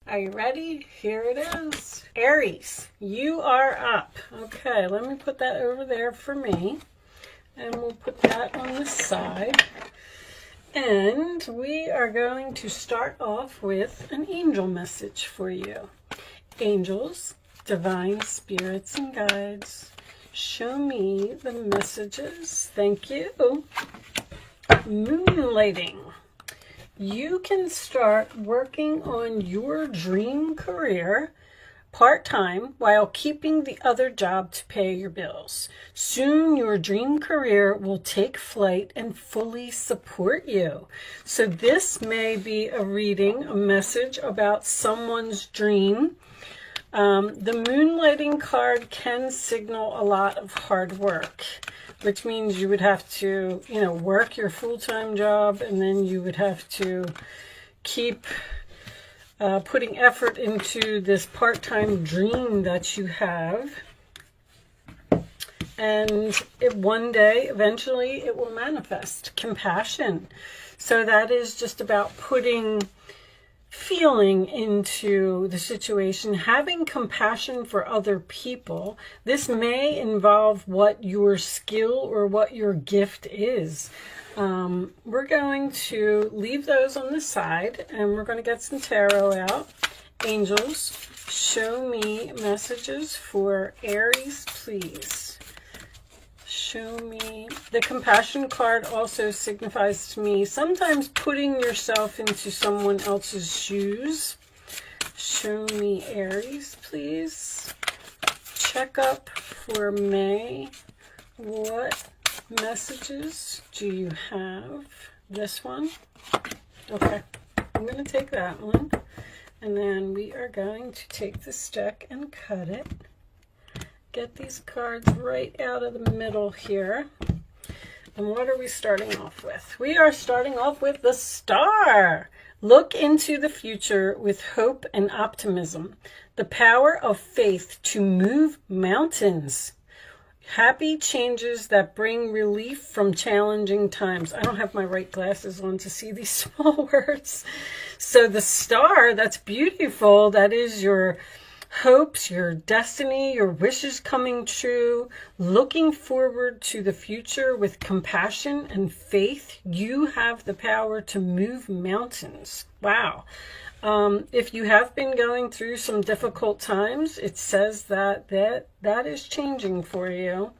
Are you ready? Here it is. Aries, you are up. Okay, let me put that over there for me. And we'll put that on the side. And we are going to start off with an angel message for you. Angels, divine spirits and guides, show me the messages. Thank you. Moonlighting. You can start working on your dream career part-time while keeping the other job to pay your bills. Soon your dream career will take flight and fully support you. So this may be a reading, a message about someone's dream. The moonlighting card can signal a lot of hard work, which means you would have to, work your full-time job, and then you would have to keep putting effort into this part-time dream that you have. And one day, eventually, it will manifest. Compassion. So that is just about putting feeling into the situation, having compassion for other people. This may involve what your skill or what your gift is. We're going to leave those on the side, and we're going to get some tarot out. Angels, show me messages for Aries, please. Show me. The compassion card also signifies to me sometimes putting yourself into someone else's shoes. Show me Aries, please. Check up for May. What messages do you have? This one? Okay. I'm going to take that one. And then we are going to take this deck and cut it. Get these cards right out of the middle here. And what are we starting off with? We are starting off with the Star. Look into the future with hope and optimism. The power of faith to move mountains. Happy changes that bring relief from challenging times. I don't have my right glasses on to see these small words. So the Star, that's beautiful. That is your hopes, your destiny, your wishes coming true, looking forward to the future with compassion and faith. You have the power to move mountains. Wow. If you have been going through some difficult times, it says that is changing for you.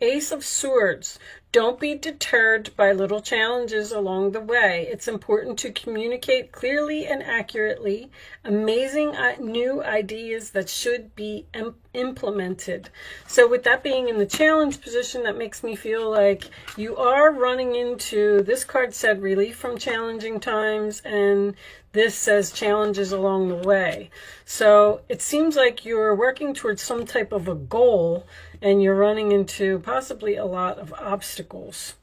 Ace of Swords. Don't be deterred by little challenges along the way. It's important to communicate clearly and accurately. Amazing new ideas that should be implemented. So with that being in the challenge position, that makes me feel like you are running into, this card said relief from challenging times, and this says challenges along the way. So it seems like you're working towards some type of a goal, and you're running into possibly a lot of obstacles.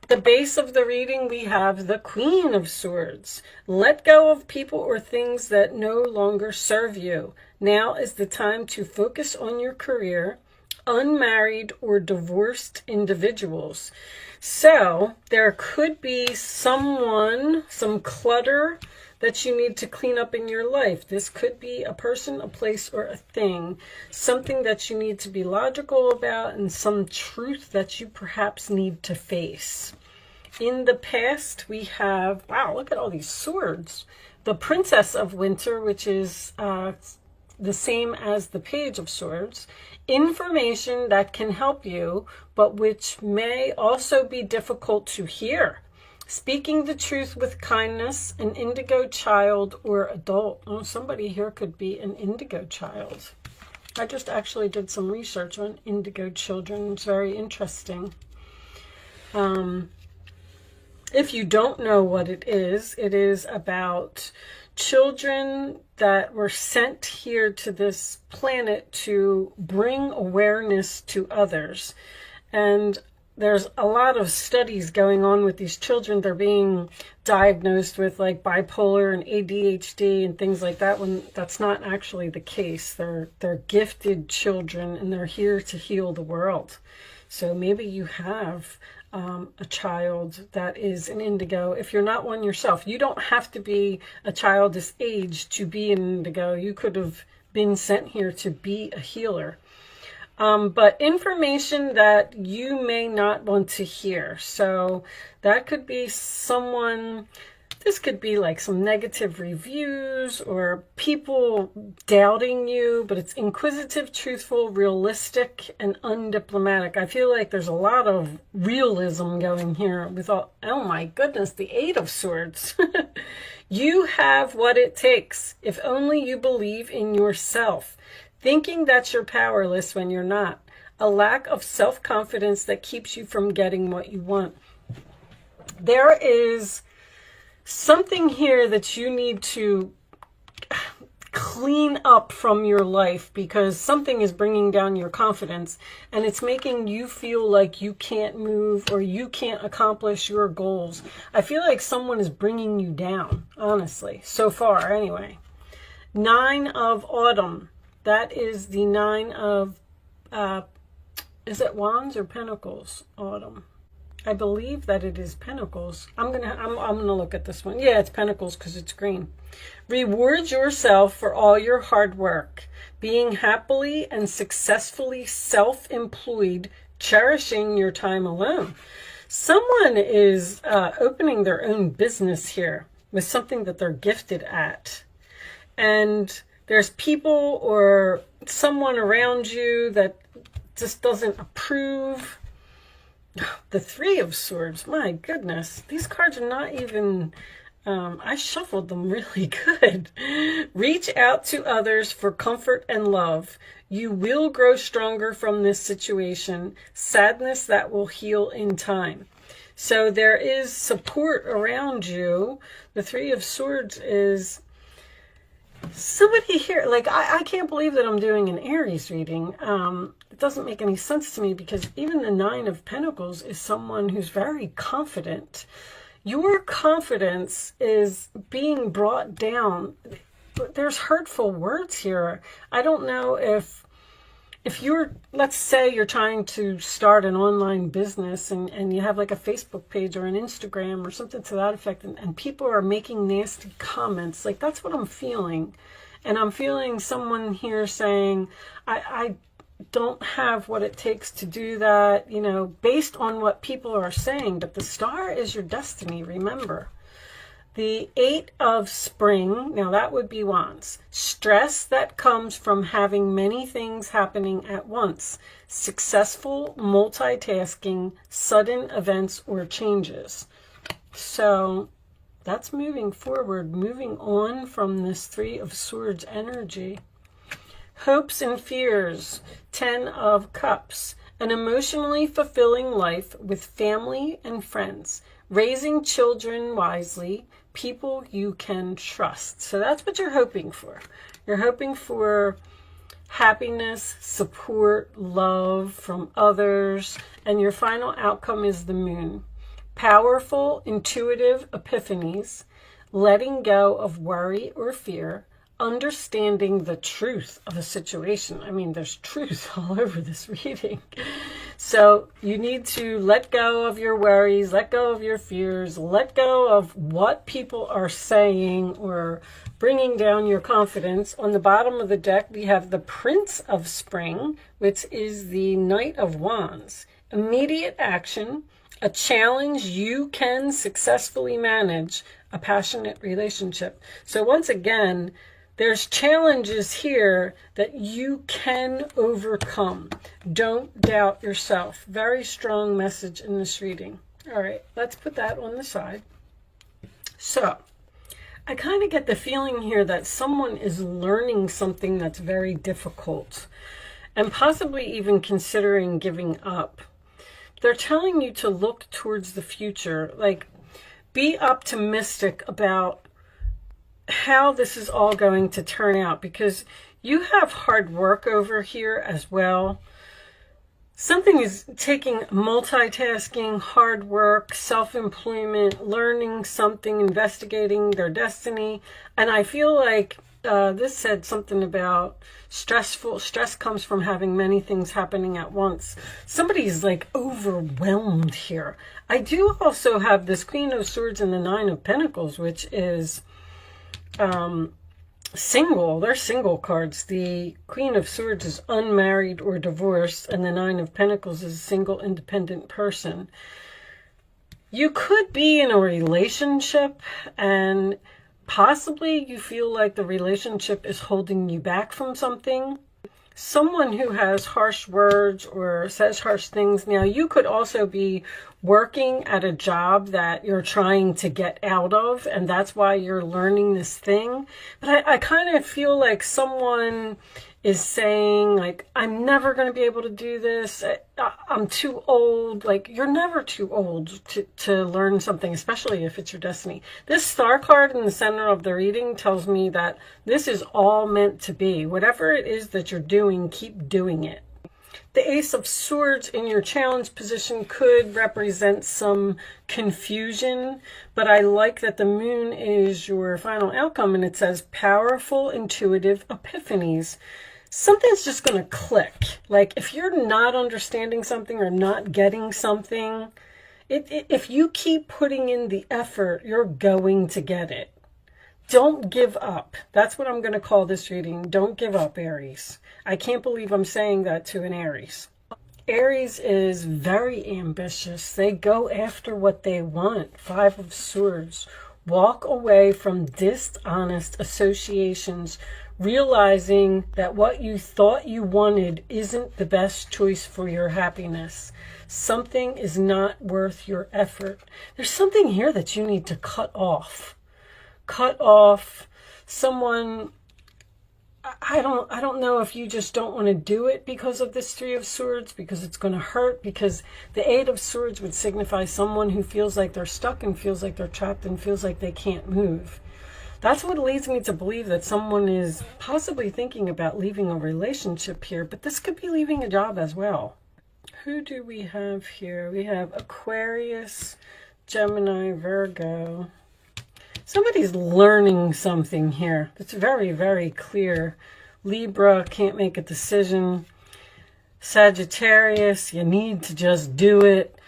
The base of the reading, we have the Queen of Swords. Let go of people or things that no longer serve you. Now is the time to focus on your career. Unmarried or divorced individuals. So there could be some clutter that you need to clean up in your life. This could be a person, a place, or a thing. Something that you need to be logical about, and some truth that you perhaps need to face. In the past, we have, wow, look at all these swords. The Princess of Winter, which is the same as the Page of Swords. Information that can help you, but which may also be difficult to hear. Speaking the truth with kindness, an indigo child or adult. Oh, somebody here could be an indigo child. I just actually did some research on indigo children. It's very interesting. If you don't know what it is about children that were sent here to this planet to bring awareness to others. And there's a lot of studies going on with these children. They're being diagnosed with like bipolar and ADHD and things like that, when that's not actually the case. They're gifted children, and they're here to heal the world. So maybe you have a child that is an indigo. If you're not one yourself, you don't have to be a child this age to be an indigo. You could have been sent here to be a healer. But information that you may not want to hear. So that could be someone, this could be like some negative reviews or people doubting you, but it's inquisitive, truthful, realistic, and undiplomatic. I feel like there's a lot of realism going here with all, oh my goodness, the Eight of Swords. You have what it takes if only you believe in yourself. Thinking that you're powerless when you're not. A lack of self-confidence that keeps you from getting what you want. There is something here that you need to clean up from your life because something is bringing down your confidence and it's making you feel like you can't move or you can't accomplish your goals. I feel like someone is bringing you down, honestly, so far anyway. Nine of Autumn. That is the Nine of, is it Wands or Pentacles? Autumn. I believe that it is Pentacles. I'm gonna look at this one. Yeah, it's Pentacles because it's green. Reward yourself for all your hard work, being happily and successfully self-employed, cherishing your time alone. Someone is opening their own business here with something that they're gifted at, and there's people or someone around you that just doesn't approve. The Three of Swords, my goodness. These cards are not even, I shuffled them really good. Reach out to others for comfort and love. You will grow stronger from this situation. Sadness that will heal in time. So there is support around you. The Three of Swords is somebody here, like, I can't believe that I'm doing an Aries reading. It doesn't make any sense to me because even the Nine of Pentacles is someone who's very confident. Your confidence is being brought down. There's hurtful words here. I don't know if you're, let's say you're trying to start an online business and you have like a Facebook page or an Instagram or something to that effect, and people are making nasty comments, like that's what I'm feeling. And I'm feeling someone here saying, I don't have what it takes to do that, you know, based on what people are saying. But the star is your destiny, remember. The Eight of Spring, now that would be Wands. Stress that comes from having many things happening at once. Successful multitasking, sudden events or changes. So that's moving forward, moving on from this Three of Swords energy. Hopes and fears, 10 of Cups. An emotionally fulfilling life with family and friends. Raising children wisely. People you can trust. So that's what you're hoping for. You're hoping for happiness, support, love from others, and your final outcome is the Moon. Powerful, intuitive epiphanies, letting go of worry or fear, understanding the truth of a situation. I mean, there's truth all over this reading. So you need to let go of your worries, let go of your fears, let go of what people are saying or bringing down your confidence. On the bottom of the deck, we have the Prince of Spring, which is the Knight of Wands. Immediate action, a challenge you can successfully manage, a passionate relationship. So once again, there's challenges here that you can overcome. Don't doubt yourself. Very strong message in this reading. All right, let's put that on the side. So, I kind of get the feeling here that someone is learning something that's very difficult and possibly even considering giving up. They're telling you to look towards the future, like be optimistic about how this is all going to turn out, because you have hard work over here as well. Something is taking multitasking, hard work, self-employment, learning something, investigating their destiny. And I feel like this said something about stress comes from having many things happening at once. Somebody's like overwhelmed here. I do also have this Queen of Swords and the Nine of Pentacles, which is single. They're single cards. The Queen of Swords is unmarried or divorced, and the Nine of Pentacles is a single independent person. You could be in a relationship and possibly you feel like the relationship is holding you back from something. Someone who has harsh words or says harsh things. Now, you could also be working at a job that you're trying to get out of, and that's why you're learning this thing. But I kind of feel like someone is saying, like, I'm never going to be able to do this. I'm too old. Like, you're never too old to learn something, especially if it's your destiny. This star card in the center of the reading tells me that this is all meant to be. Whatever it is that you're doing, keep doing it. The Ace of Swords in your challenge position could represent some confusion, but I like that the moon is your final outcome, and it says powerful, intuitive epiphanies. Something's just going to click. Like, if you're not understanding something or not getting something, if you keep putting in the effort, you're going to get it. Don't give up. That's what I'm going to call this reading. Don't give up, Aries. I can't believe I'm saying that to an Aries. Aries is very ambitious. They go after what they want. Five of Swords. Walk away from dishonest associations, realizing that what you thought you wanted isn't the best choice for your happiness. Something is not worth your effort. There's something here that you need to cut off. Cut off someone. I don't know if you just don't want to do it because of this Three of Swords, because it's going to hurt, because the Eight of Swords would signify someone who feels like they're stuck and feels like they're trapped and feels like they can't move. That's what leads me to believe that someone is possibly thinking about leaving a relationship here, but this could be leaving a job as well. Who do we have here? We have Aquarius, Gemini, Virgo. Somebody's learning something here. It's very, very clear. Libra, can't make a decision. Sagittarius, you need to just do it.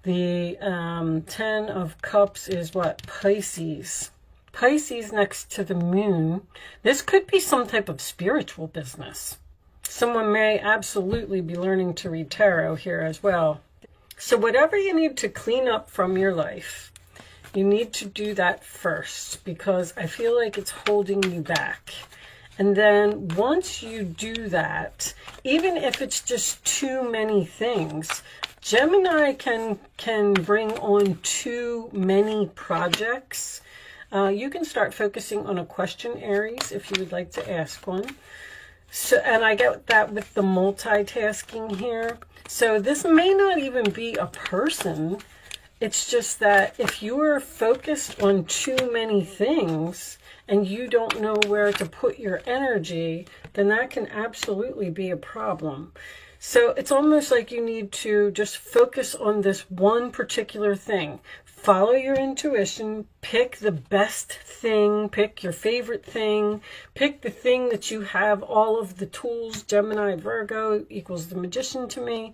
The 10 of Cups is what? Pisces. Pisces next to the moon. This could be some type of spiritual business. Someone may absolutely be learning to read tarot here as well. So whatever you need to clean up from your life, you need to do that first, because I feel like it's holding you back. And then once you do that, even if it's just too many things, Gemini can bring on too many projects. You can start focusing on a question, Aries, if you would like to ask one. So, and I get that with the multitasking here. So this may not even be a person. It's just that if you are focused on too many things and you don't know where to put your energy, then that can absolutely be a problem. So it's almost like you need to just focus on this one particular thing. Follow your intuition, pick the best thing, pick your favorite thing, pick the thing that you have all of the tools. Gemini, Virgo equals the Magician to me.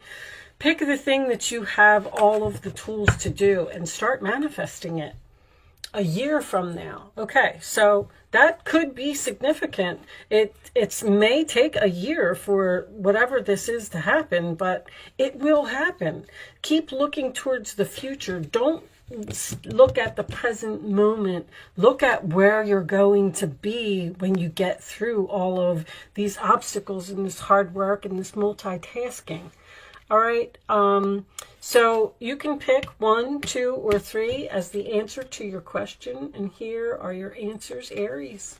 Pick the thing that you have all of the tools to do and start manifesting it a year from now. Okay, so that could be significant. It may take a year for whatever this is to happen, but it will happen. Keep looking towards the future. Don't look at the present moment. Look at where you're going to be when you get through all of these obstacles and this hard work and this multitasking. All right, so you can pick 1, 2, or 3 as the answer to your question. And here are your answers, Aries.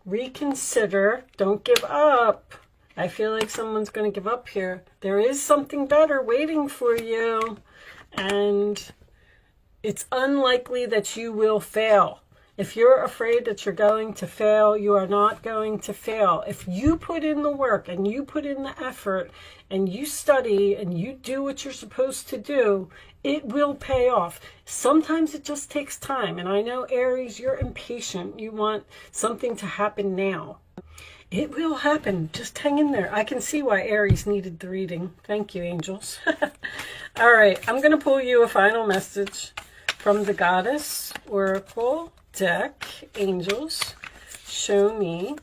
Reconsider. Don't give up. I feel like someone's going to give up here. There is something better waiting for you. And it's unlikely that you will fail. If you're afraid that you're going to fail, you are not going to fail. If you put in the work and you put in the effort and you study and you do what you're supposed to do, it will pay off. Sometimes it just takes time. And I know, Aries, you're impatient. You want something to happen now. It will happen. Just hang in there. I can see why Aries needed the reading. Thank you, angels. All right, I'm going to pull you a final message from the Goddess Oracle deck. Angels, show me.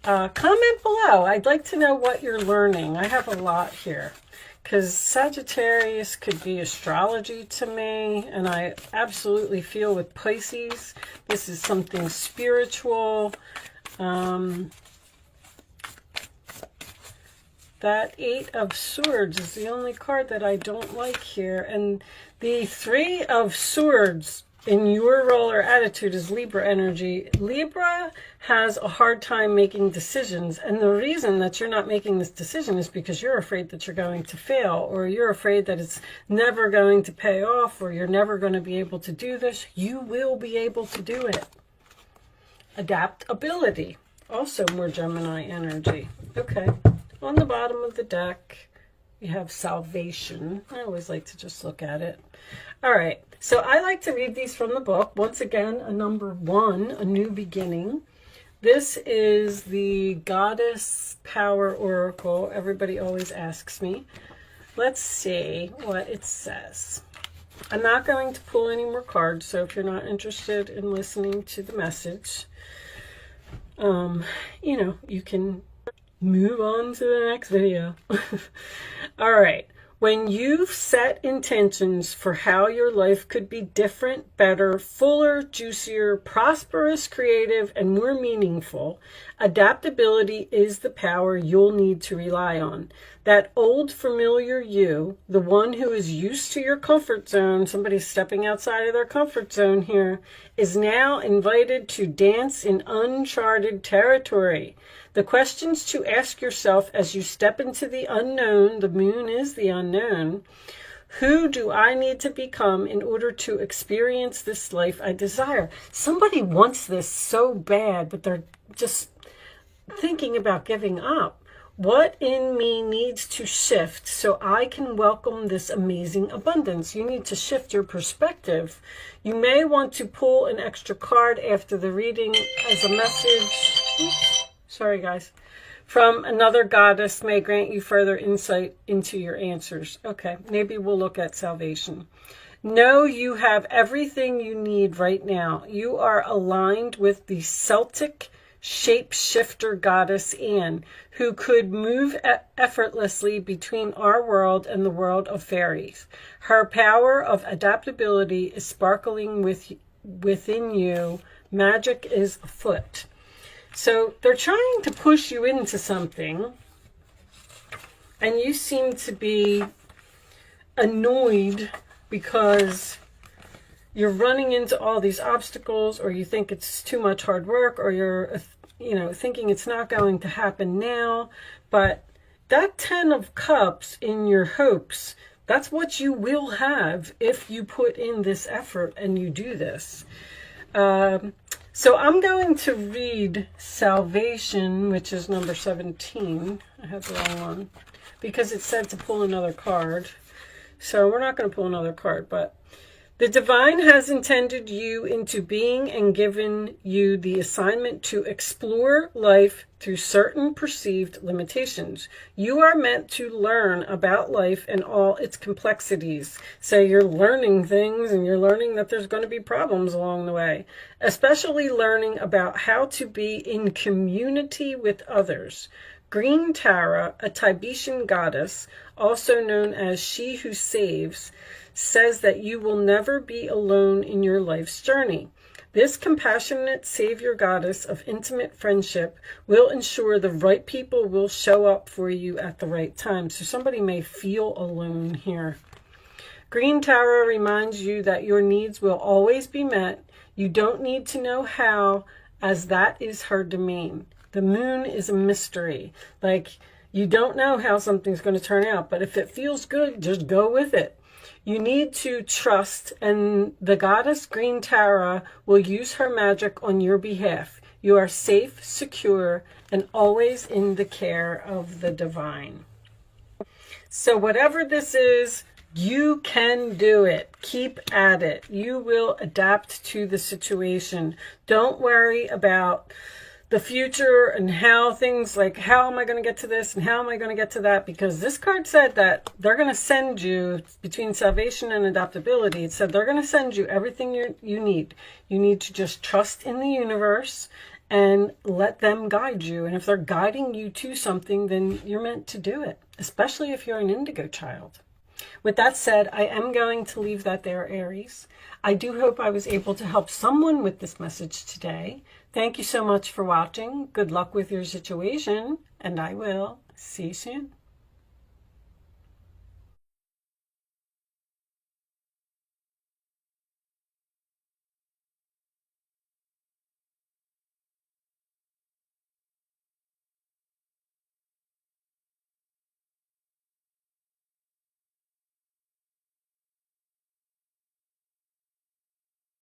Comment below. I'd like to know what you're learning. I have a lot here, because Sagittarius could be astrology to me, and I absolutely feel with Pisces, this is something spiritual. That Eight of Swords is the only card that I don't like here. And the Three of Swords in your role or attitude is Libra energy. Libra has a hard time making decisions. And the reason that you're not making this decision is because you're afraid that you're going to fail, or you're afraid that it's never going to pay off, or you're never going to be able to do this. You will be able to do it. Adaptability, also more Gemini energy. Okay. On the bottom of the deck, you have salvation. I always like to just look at it. All right, so I like to read these from the book. Once again, a number 1, a new beginning. This is the Goddess Power Oracle. Everybody always asks me. Let's see what it says. I'm not going to pull any more cards, so if you're not interested in listening to the message, you know, you can move on to the next video. All right. When you've set intentions for how your life could be different, better, fuller, juicier, prosperous, creative, and more meaningful, adaptability is the power you'll need to rely on. That old familiar you, the one who is used to your comfort zone, somebody's stepping outside of their comfort zone here, is now invited to dance in uncharted territory. The questions to ask yourself as you step into the unknown, the moon is the unknown. Who do I need to become in order to experience this life I desire? Somebody wants this so bad, but they're just thinking about giving up. What in me needs to shift so I can welcome this amazing abundance? You need to shift your perspective. You may want to pull an extra card after the reading as a message. Oops. Sorry, guys. From another goddess may grant you further insight into your answers. Okay, maybe we'll look at salvation. Know you have everything you need right now. You are aligned with the Celtic shapeshifter goddess Anne, who could move effortlessly between our world and the world of fairies. Her power of adaptability is sparkling within you. Magic is afoot. So they're trying to push you into something, and you seem to be annoyed because you're running into all these obstacles, or you think it's too much hard work, or you're, you know, thinking it's not going to happen now. But that 10 of Cups in your hopes, that's what you will have if you put in this effort and you do this. So I'm going to read Salvation, which is number 17. I have the wrong one because it said to pull another card. So we're not going to pull another card, but the divine has intended you into being and given you the assignment to explore life through certain perceived limitations. You are meant to learn about life and all its complexities. So you're learning things, and you're learning that there's going to be problems along the way, especially learning about how to be in community with others. Green Tara, a Tibetan goddess, also known as She Who Saves, says that you will never be alone in your life's journey. This compassionate savior goddess of intimate friendship will ensure the right people will show up for you at the right time. So somebody may feel alone here. Green Tara reminds you that your needs will always be met. You don't need to know how, as that is her domain. The moon is a mystery. Like, you don't know how something's going to turn out, but if it feels good, just go with it. You need to trust, and the goddess Green Tara will use her magic on your behalf. You are safe, secure, and always in the care of the divine. So whatever this is, you can do it. Keep at it. You will adapt to the situation. Don't worry about the future and how things, like, how am I going to get to this and how am I going to get to that? Because this card said that they're going to send you, between salvation and adaptability, it said they're going to send you everything you need. You need to just trust in the universe and let them guide you. And if they're guiding you to something, then you're meant to do it, especially if you're an indigo child. With that said, I am going to leave that there, Aries. I do hope I was able to help someone with this message today. Thank you so much for watching. Good luck with your situation, and I will see you soon.